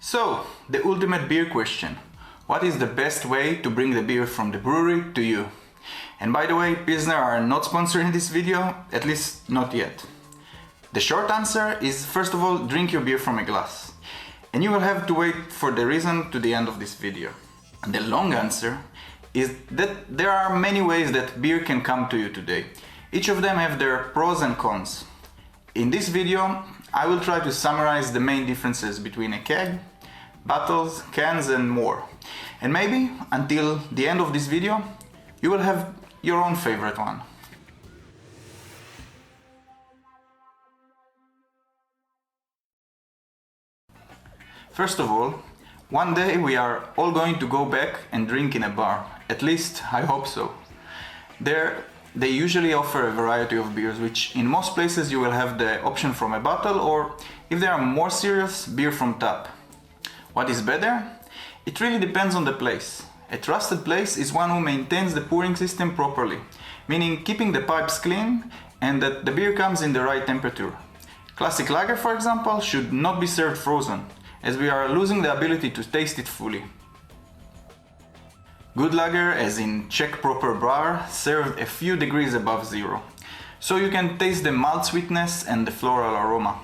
So, the ultimate beer question. What is the best way to bring the beer from the brewery to you? And by the way, Pilsner are not sponsored in this video, at least not yet. The short answer is, first of all, drink your beer from a glass. And you will have to wait for the reason to the end of this video. And the long answer is that there are many ways that beer can come to you today. Each of them have their pros and cons. In this video, I will try to summarize the main differences between a keg, bottles, cans and more. And maybe, until the end of this video, you will have your own favorite one. First of all, one day we are all going to go back and drink in a bar. At least, I hope so. There, they usually offer a variety of beers, which in most places you will have the option from a bottle, or if they are more serious, beer from tap. What is better? It really depends on the place. A trusted place is one who maintains the pouring system properly, meaning keeping the pipes clean and that the beer comes in the right temperature. Classic lager, for example, should not be served frozen, as we are losing the ability to taste it fully. Good lager, as in Czech proper bar, served a few degrees above zero, so you can taste the malt sweetness and the floral aroma.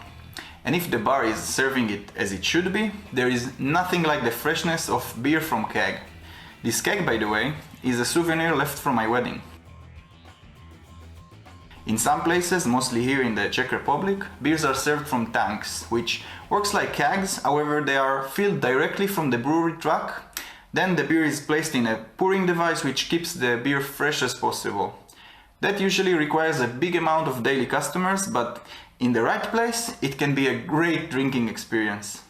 And if the bar is serving it as it should be, there is nothing like the freshness of beer from keg. This keg, by the way, is a souvenir left from my wedding. In some places, mostly here in the Czech Republic, beers are served from tanks, which works like kegs, however they are filled directly from the brewery truck. Then the beer is placed in a pouring device which keeps the beer fresh as possible. That usually requires a big amount of daily customers, but in the right place, it can be a great drinking experience.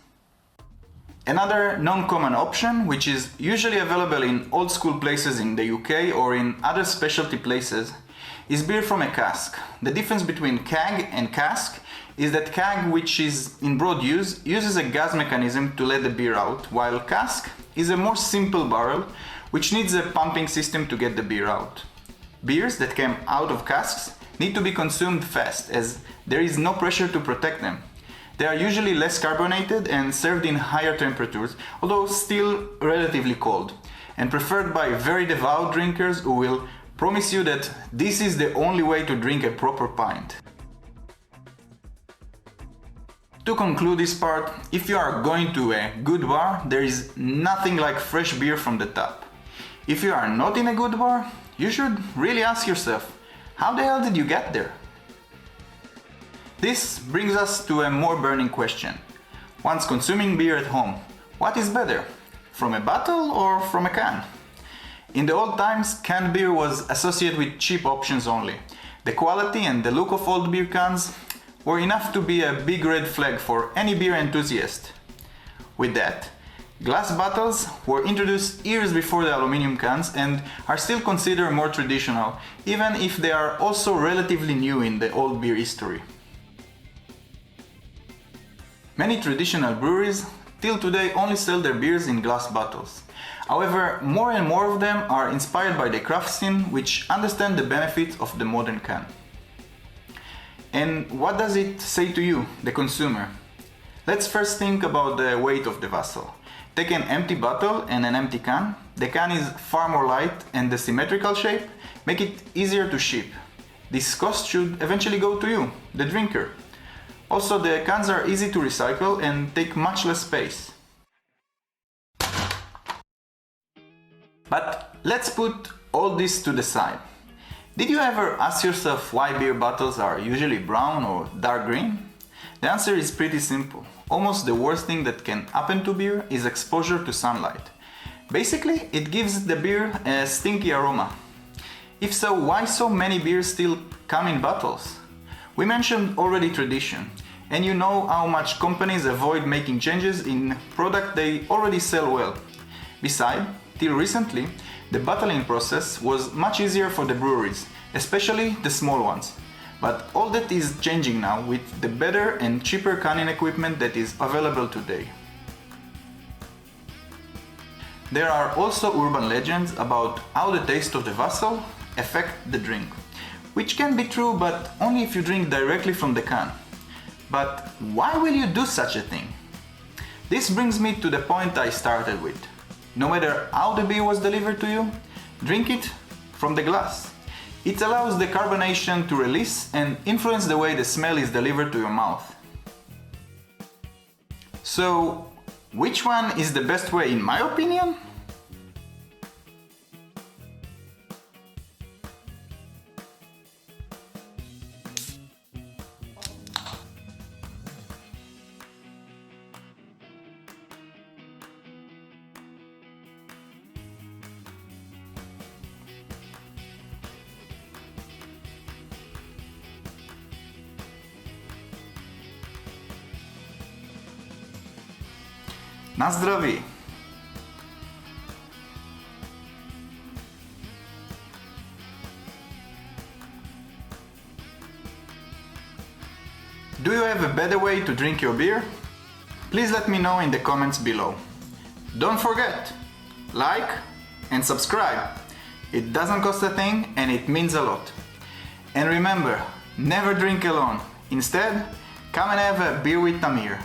Another non-common option, which is usually available in old school places in the UK or in other specialty places, is beer from a cask. The difference between keg and cask is that keg, which is in broad use, uses a gas mechanism to let the beer out, while cask is a more simple barrel which needs a pumping system to get the beer out. Beers that come out of casks need to be consumed fast, as there is no pressure to protect them. They are usually less carbonated and served in higher temperatures, although still relatively cold, and preferred by very devout drinkers who will promise you that this is the only way to drink a proper pint. To conclude this part, if you are going to a good bar, there is nothing like fresh beer from the tap. If you are not in a good bar, you should really ask yourself, how the hell did you get there? This brings us to a more burning question. Once consuming beer at home, what is better, from a bottle or from a can? In the old times, canned beer was associated with cheap options only. The quality and the look of old beer cans were enough to be a big red flag for any beer enthusiast. With that, glass bottles were introduced years before the aluminum cans and are still considered more traditional, even if they are also relatively new in the old beer history. Many traditional breweries till today only sell their beers in glass bottles. However, more and more of them are inspired by the craft scene, which understand the benefits of the modern can. And what does it say to you, the consumer? Let's first think about the weight of the vessel. Take an empty bottle and an empty can. The can is far more light, and the symmetrical shape make it easier to ship. This cost should eventually go to you, the drinker. Also, the cans are easy to recycle and take much less space. But let's put all this to the side. Did you ever ask yourself why beer bottles are usually brown or dark green? The answer is pretty simple. Almost the worst thing that can happen to beer is exposure to sunlight. Basically, it gives the beer a stinky aroma. If so, why so many beers still come in bottles? We mentioned already tradition, and you know how much companies avoid making changes in product they already sell well. Besides, till recently, the bottling process was much easier for the breweries, especially the small ones. But all that is changing now with the better and cheaper canning equipment that is available today. There are also urban legends about how the taste of the vessel affect the drink, which can be true, but only if you drink directly from the can. But why will you do such a thing? This brings me to the point I started with. No matter how the beer was delivered to you, drink it from the glass. It allows the carbonation to release and influence the way the smell is delivered to your mouth. So, which one is the best way in my opinion? Na zdraví! Do you have a better way to drink your beer? Please let me know in the comments below. Don't forget, like and subscribe. It doesn't cost a thing and it means a lot. And remember, never drink alone. Instead, come and have a beer with Tamir.